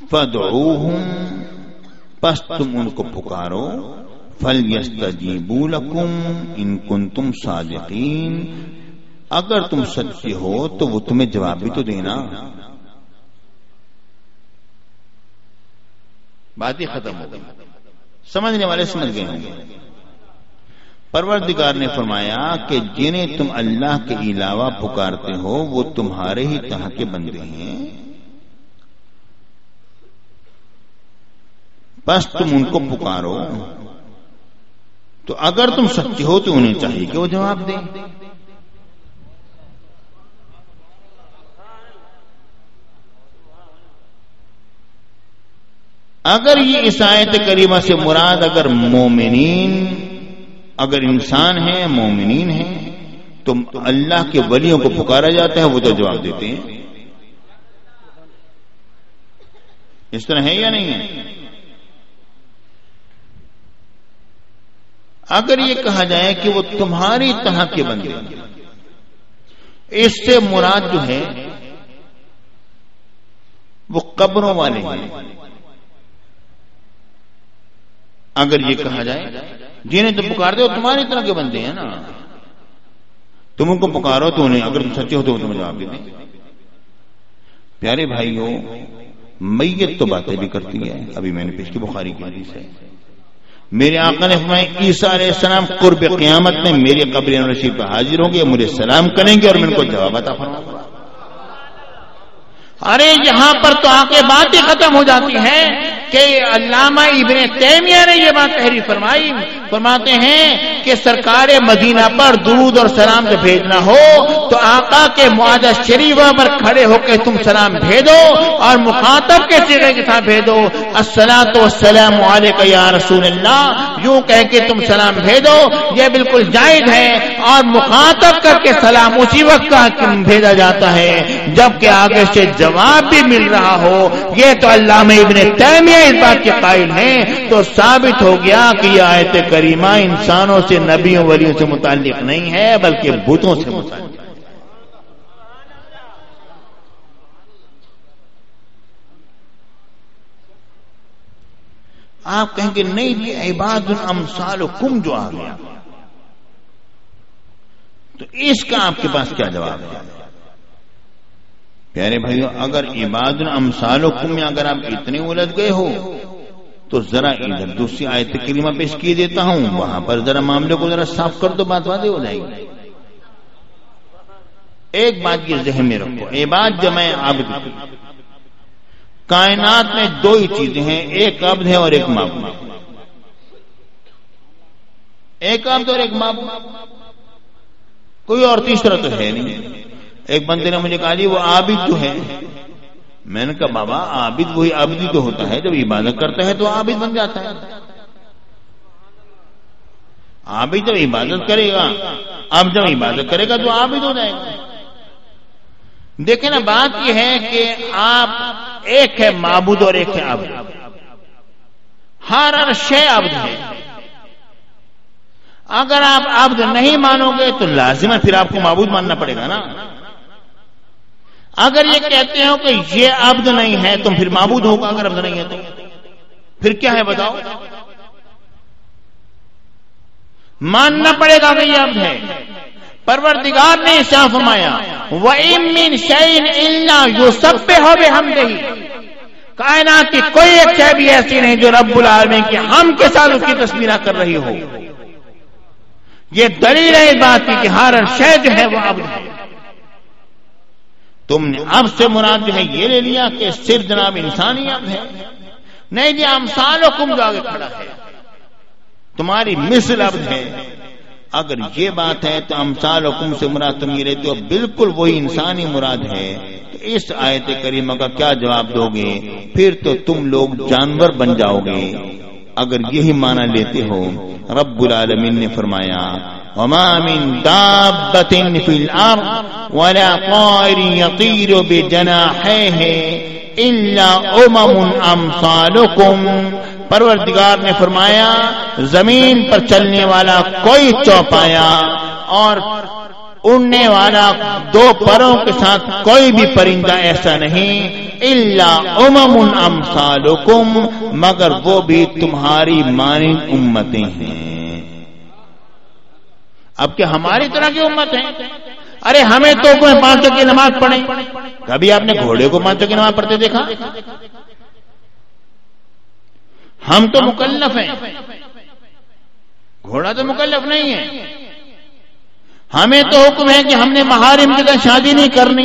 فادعوہم پس تم ان کو پکارو، فلیستجیبوا لکم ان کنتم صادقین اگر تم سچے ہو تو وہ تمہیں جواب بھی تو دینا. بات ہی ختم ہو گئی. سمجھنے والے سمجھ گئے ہوں گے. پروردگار نے فرمایا کہ جنہیں تم اللہ کے علاوہ پکارتے ہو وہ تمہارے ہی طرح کے بندے ہیں، بس تم ان کو پکارو. تو اگر تم سچے ہو تو انہیں چاہیے کہ وہ جواب دیں. اگر یہ اس آیت کریمہ سے مراد اگر مومنین، اگر انسان ہیں، مومنین ہیں، تو اللہ کے ولیوں کو پکارا جاتا ہے، وہ تو جواب دیتے ہیں. اس طرح ہے یا نہیں ہے؟ اگر یہ کہا جائے کہ وہ تمہاری طرح کے بندے، اس سے مراد جو ہے وہ قبروں والے ہیں. اگر یہ کہا جائے جنہیں تم پکارتے ہو تمہاری طرح کے بندے ہیں نا، تم ان کو پکارو تو انہیں، اگر تم سچے ہو تو تمہیں جواب دیتے. پیارے بھائیو، میت تو باتیں بھی کرتی ہے. ابھی میں نے پیش کی بخاری کی حدیث ہے، میرے آقا نے فرمایا عیسیٰ علیہ السلام قرب قیامت میں میری قبر رشید پر حاضر ہوں گے، مجھے سلام کریں گے اور میں ان کو جواب عطا فرماؤں گا. ارے یہاں پر تو آ کے بات ہی ختم ہو جاتی ہے کہ علامہ ابن تیمیہ نے یہ بات تحریر فرمائی. فرماتے ہیں کہ سرکار مدینہ پر درود اور سلام سے بھیجنا ہو تو آقا کے معاہدہ شریفہ پر کھڑے ہو کے تم سلام بھیجو اور مخاطب کے صیغے کے ساتھ بھیجو، الصلاۃ والسلام علیک یا رسول اللہ، یوں کہہ کے تم سلام بھیجو. یہ بالکل جائز ہے اور مخاطب کر کے سلام اسی وقت کا بھیجا جاتا ہے جبکہ آگے سے جواب بھی مل رہا ہو. یہ تو علامہ ابن تیمیہ اس بات کے قائل ہیں. تو ثابت ہو گیا کہ یہ آیت کریمہ انسانوں سے، نبیوں ولیوں سے متعلق نہیں ہے بلکہ بتوں سے متعلق ہے. آپ کہیں گے نہیں یہ عباد امثالکم جو آ گیا تو اس کا آپ کے پاس کیا جواب ہے؟ پیارے بھائیو، اگر عباد امثالکم میں اگر آپ اتنے الجھ گئے ہو تو ذرا ادھر دوسری آیت کریمہ پیش کیے دیتا ہوں، وہاں پر ذرا معاملے کو ذرا صاف کر دو، بات واضح ہو جائے گی. ایک بات یہ ذہن میں رکھو، عباد جمع عبد. کائنات میں دو ہی چیزیں ہیں، ایک عبد ہے اور ایک معبود. ایک عبد اور ایک معبود، کوئی اور تیسرا تو ہے نہیں. ایک بندے نے مجھے کہا جی وہ عابد جو ہے. میں نے کہا بابا عابد وہی عابد تو ہوتا ہے جب عبادت کرتا ہے تو عابد بن جاتا ہے. عابد جب عبادت کرے گا، اب جب عبادت کرے گا تو عابد ہو جائے گا. دیکھیں نا، بات یہ ہے کہ آپ ایک ہے معبود اور ایک ہے عبد. ہر شے عبد ہے. اگر آپ عبد نہیں مانو گے تو لازم ہے پھر آپ کو معبود ماننا پڑے گا نا. اگر یہ کہتے ہو کہ یہ عبد نہیں ہے تو پھر معبود ہوگا، اگر عبد نہیں ہے تو پھر کیا ہے بتاؤ؟ ماننا پڑے گا کہ یہ عبد ہے. پروردگار نے ارشاد فرمایا وَإِن مِّن شَيْءٍ إِلَّا يُسَبِّحُ بِحَمْدِهِ، کائنات کی کوئی ایک شے بھی ایسی نہیں جو رب العالمین کے حمد کے ساتھ اس کی تسبیح کر رہی ہو. یہ دلیل ہے اس بات کی کہ ہر شے جو ہے وہ عبد ہے. تم نے اب سے مراد جو ہے یہ لے لیا کہ صرف جناب انسانی عبد ہے. نہیں جی، امثالکم جو آگے کھڑا ہے تمہاری مثل عبد ہے. اگر یہ بات ہے تو امثالکم سے مراد تم یہ لیتے ہو بالکل وہی انسانی مراد ہے. تو اس آیت کریمہ کا کیا جواب دو گے؟ پھر تو تم لوگ جانور بن جاؤ گے اگر یہی معنی لیتے ہو. رب العالمین نے فرمایا وما من دابۃ فی الارض ولا طائر یطیر بجناحیہ الا امثالکم. پروردگار نے فرمایا زمین پر چلنے والا کوئی چوپایا اور اڑنے والا دو پروں کے ساتھ کوئی بھی پرندہ ایسا نہیں الا امم امثالکم، مگر وہ بھی تمہاری مانند امتیں ہیں۔ اب کیا ہماری طرح کی امت ہیں؟ ارے ہمیں تو کوئی 5 وقت کی نماز پڑھیں، کبھی آپ نے گھوڑے کو 5 وقت کی نماز پڑھتے دیکھا؟ ہم تو مکلف ہیں، گھوڑا تو مکلف نہیں ہے۔ ہمیں تو حکم ہے کہ ہم نے محارم کے ساتھ شادی نہیں کرنی۔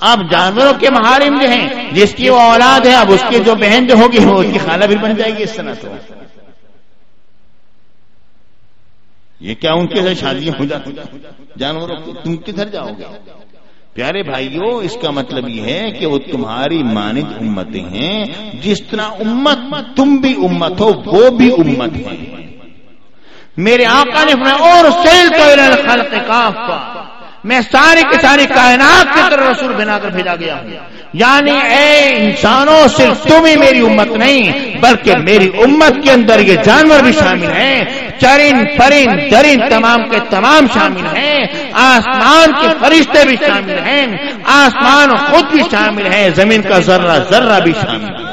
اب جانوروں کے محارم جو ہیں، جس کی وہ اولاد ہے، اب اس کی جو بہن جو ہوگی وہ اس کی خالہ بھی بن جائے گی۔ اس طرح تو یہ کیا ان کے ساتھ شادیاں ہو جاتی جانوروں کی؟ تم کدھر جاؤ گے؟ پیارے بھائیوں، اس کا مطلب یہ ہے کہ وہ تمہاری مانند امتیں ہیں، جس طرح امت تم بھی امت ہو وہ بھی امت ہے۔ میرے آقا نے فرمایا اور سیلت الی الخلق کافہ، میں ساری کی ساری کائنات کی طرف رسول بنا کر بھیجا گیا ہوں، یعنی اے انسانوں صرف تم ہی میری امت نہیں بلکہ میری امت کے اندر یہ جانور بھی شامل ہیں، چرند پرند درند تمام کے تمام شامل ہیں، آسمان کے فرشتے بھی شامل ہیں، آسمان خود بھی شامل ہے، زمین کا ذرہ ذرہ بھی شامل ہے۔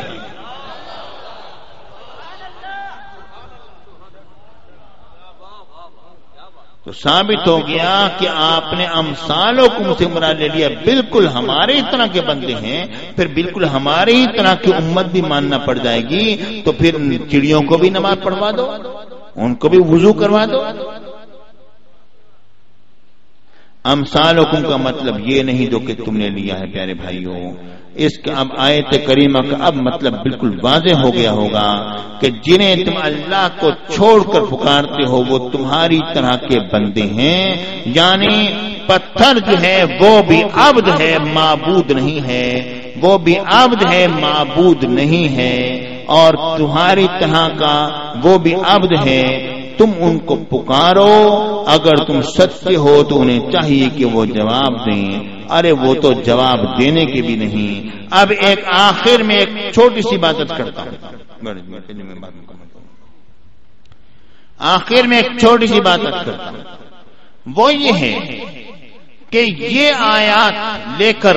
تو ثابت ہو گیا کہ آپ نے امثالکم سے مراد لے لیا، بالکل ہمارے ہی طرح کے بندے ہیں، پھر بالکل ہمارے ہی طرح کی امت بھی ماننا پڑ جائے گی۔ تو پھر چڑیوں کو بھی نماز پڑھوا دو، ان کو بھی وضو کروا دو۔ امثالکم کا مطلب یہ نہیں جو کہ تم نے لیا ہے پیارے بھائیوں۔ اس کا اب آیت کریمہ کا اب مطلب بالکل واضح ہو گیا ہوگا کہ جنہیں تم اللہ کو چھوڑ کر پکارتے ہو وہ تمہاری طرح کے بندے ہیں، یعنی پتھر جو ہے وہ بھی عبد ہے معبود نہیں ہے، وہ بھی عبد ہے معبود نہیں ہے، اور تمہاری طرح کا وہ بھی عبد ہے۔ تم ان کو پکارو، اگر تم سچے ہو تو انہیں چاہیے کہ وہ جواب دیں، ارے وہ تو جواب دینے کے بھی نہیں۔ اب ایک آخر میں ایک چھوٹی سی بات کرتا ہوں، آخر میں ایک چھوٹی سی بات کرتا ہوں، وہ یہ ہے کہ یہ آیات لے کر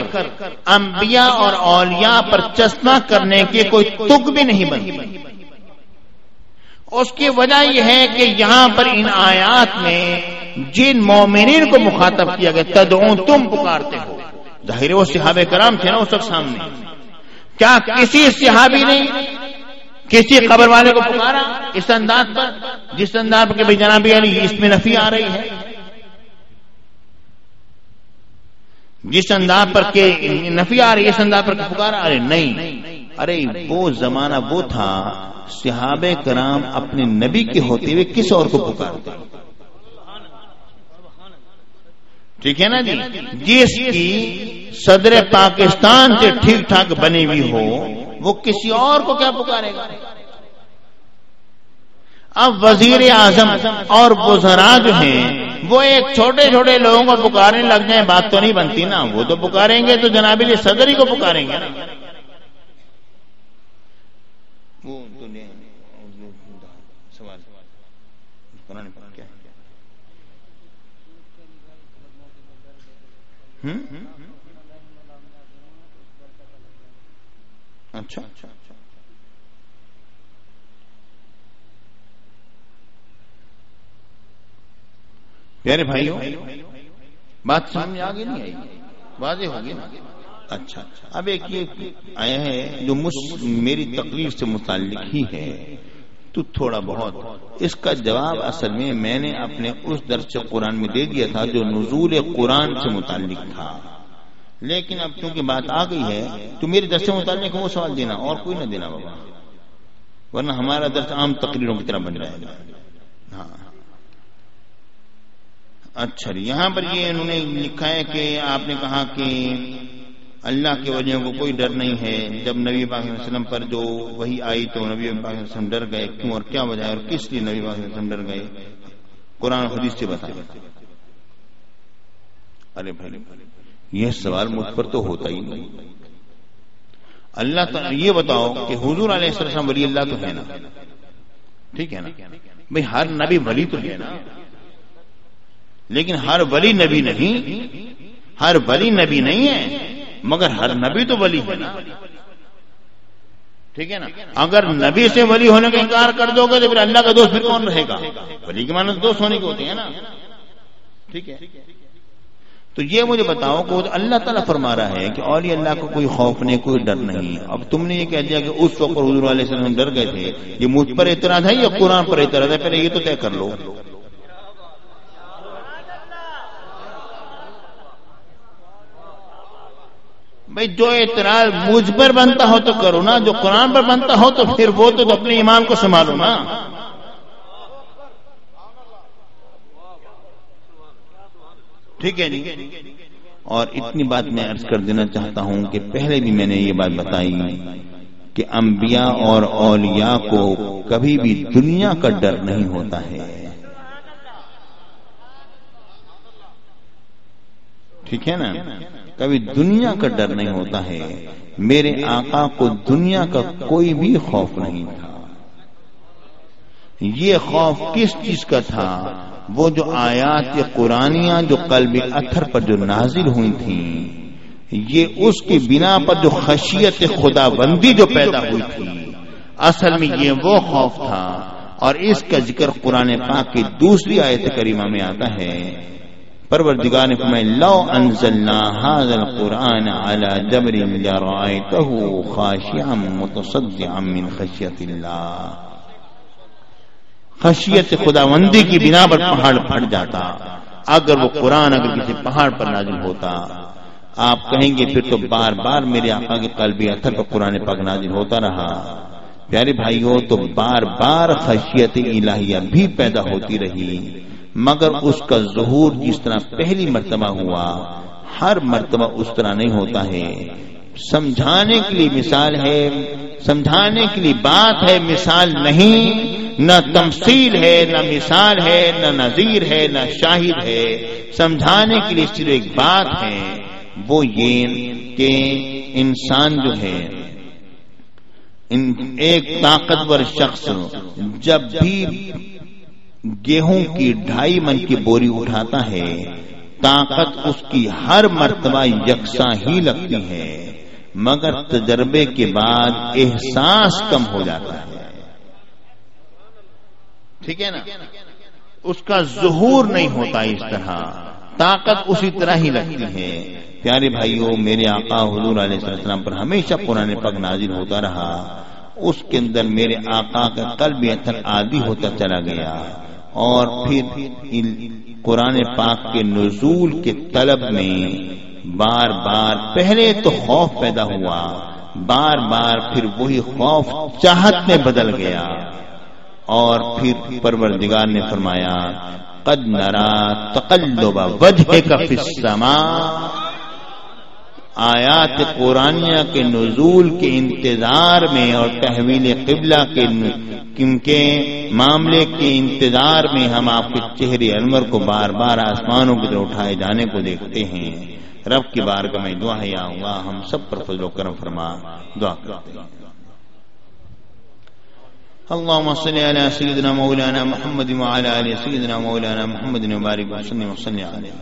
انبیاء اور اولیاء پر چشمہ کرنے کی کوئی تک بھی نہیں بنتی۔ اس کی وجہ یہ ہے کہ یہاں پر ان آیات میں جن مومنین کو مخاطب کیا گیا، تدعون تم پکارتے ہو، ظاہر وہ صحابہ کرام تھے نا اس وقت سامنے، کیا کسی صحابی نے کسی قبر والے کو پکارا اس انداز پر، جس انداز پر کہ بھائی جناب علی اس میں نفی آ رہی ہے، جس انداز پر کہ نفی آ رہی ہے اس انداز پر پکارا؟ ارے نہیں، ارے وہ زمانہ وہ تھا صحابہ کرام اپنے نبی کے ہوتے ہوئے کس اور کو پکارتے، ٹھیک ہے نا جی؟ جس کی صدر پاکستان سے ٹھیک ٹھاک بنی ہوئی ہو وہ کسی اور کو کیا پکارے گا؟ اب وزیر اعظم اور وزراء جو ہیں وہ ایک چھوٹے چھوٹے لوگوں کو پکارنے لگ جائیں، بات تو نہیں بنتی نا، وہ تو پکاریں گے تو جناب علی صدر ہی کو پکاریں گے نا۔ سوال قرآن پاک کیا ہے؟ اچھا پیارے بھائیوں، بات سامنے آگے نہیں آئی، واضح ہوگی نا؟ اچھا اب ایک یہ آیا ہے جو میری تقریر سے متعلق ہی ہے، تو تھوڑا بہت اس کا جواب اصل میں نے اپنے اس درس قرآن میں دے دیا تھا جو نزول قرآن سے متعلق تھا، لیکن اب کیونکہ بات آ گئی ہے تو میرے درس سے متعلق وہ سوال دینا اور کوئی نہ دینا بابا، ورنہ ہمارا درس عام تقریروں کی طرح بن جائے گا۔ ہاں اچھا، یہاں پر یہ انہوں نے لکھا ہے کہ آپ نے کہا کہ اللہ کے ولیوں کو کوئی ڈر نہیں ہے، جب نبی پاک صلی اللہ علیہ وسلم پر جو وحی آئی تو نبی پاک صلی اللہ علیہ وسلم ڈر گئے، کیوں اور کیا وجہ ہے اور کس لیے نبی پاک صلی اللہ علیہ وسلم ڈر گئے؟ قرآن حدیث سے بتائیں۔ ارے بھائی یہ سوال مجھ پر تو ہوتا ہی نہیں، اللہ تعالیٰ یہ بتاؤ کہ حضور علیہ السلام ولی اللہ تو ہے نا، ٹھیک ہے نا بھائی، ہر نبی ولی تو ہے نا، لیکن ہر ولی نبی نہیں، ہر ولی نبی نہیں ہے، مگر ہر نبی تو ولی ہے نا، ٹھیک ہے نا. اگر نبی سے ولی ہونے کا انکار کر دو گے تو پھر اللہ کا دوست پھر کون رہے گا؟ ولی کے معنی دوست ہونے کے ہوتے ہیں نا، ٹھیک ہے. تو یہ مجھے بتاؤ کہ اللہ تعالیٰ فرما رہا ہے کہ اولیاء اللہ کو کوئی خوف نہیں، کوئی ڈر نہیں. اب تم نے یہ کہہ دیا کہ اس وقت حضور علیہ السلام ڈر گئے تھے، یہ مجھ پر اعتراض ہے یا قرآن پر اعتراض ہے؟ پہلے یہ تو طے کر لو. بھائی جو اعتراض مجھ پر بنتا ہو تو کرو نا، جو قرآن پر بنتا ہو تو پھر وہ تو اپنے ایمان کو سنبھالو نا. ٹھیک ہے جی. اور اتنی بات میں عرض کر دینا چاہتا ہوں کہ پہلے بھی میں نے یہ بات بتائی کہ انبیاء اور اولیاء کو کبھی بھی دنیا کا ڈر نہیں ہوتا ہے. ٹھیک ہے نا، کبھی دنیا کا ڈر نہیں ہوتا ہے. میرے آقا کو دنیا کا کوئی بھی خوف نہیں تھا. یہ خوف کس چیز کا تھا؟ وہ جو آیات قرآنیاں جو قلب اطہر پر جو نازل ہوئی تھیں، یہ اس کی بنا پر جو خشیت خدا بندی جو پیدا ہوئی تھی، اصل میں یہ وہ خوف تھا. اور اس کا ذکر قرآن پاک کی دوسری آیت کریمہ میں آتا ہے. پروردگار نے فرمایا لو انزلنا هذا القرآن على جبل لرأيته خاشعا متصدعا من خشیت اللہ. خشیت خداوندی کی بنا پر پہاڑ پھٹ جاتا. اگر وہ قرآن اگر کسی پہاڑ پر نازل ہوتا، آپ کہیں گے پھر تو بار بار میرے آقا کے قلب اطہر پر قرآن پاک نازل ہوتا رہا. پیارے بھائیوں، تو بار بار خشیت الہیہ بھی پیدا ہوتی رہی، مگر اس کا ظہور جس طرح پہلی مرتبہ ہوا ہر مرتبہ اس طرح نہیں ہوتا ہے. سمجھانے کے لیے مثال ہے، سمجھانے کے لیے بات ہے، مثال نہیں. نہ تمثیل ہے، نہ مثال ہے، نہ نظیر ہے، نہ شاہد ہے. سمجھانے کے لیے صرف ایک بات ہے، وہ یہ کہ انسان جو ہے، ایک طاقتور شخص جب بھی گیہوں کی 2.5 من کی بوری اٹھاتا ہے، طاقت اس کی ہر مرتبہ یکساں ہی لگتی ہے، مگر تجربے کے بعد احساس کم ہو جاتا ہے. ٹھیک ہے نا، اس کا ظہور نہیں ہوتا اس طرح، طاقت اسی طرح ہی لگتی ہے. پیارے بھائیوں، میرے آقا حضور علیہ السلام پر ہمیشہ قرآن پاک نازل ہوتا رہا. اس کے اندر میرے آقا کا قلب اطہر عادی ہوتا چلا گیا، اور پھر قرآن پاک کے نزول کے طلب میں بار بار پہلے تو خوف پیدا ہوا، بار بار پھر وہی خوف چاہت میں بدل گیا. اور پھر پروردگار نے فرمایا قد نرا تقلب وجهک فی السماء. آیات قرآنیہ کے نزول کے انتظار میں اور تحویل قبلہ کے معاملے کے انتظار میں ہم آپ کے چہرے انور کو بار بار آسمانوں کی طرف اٹھائے جانے کو دیکھتے ہیں. رب کی بارگاہ میں دعا ہے یا اللہ ہم سب پر فضل و کرم فرما. دعا کرتے ہیں. اللهم صل على سيدنا مولانا محمد وعلى آل سيدنا مولانا محمد وبارك وسلم عليه.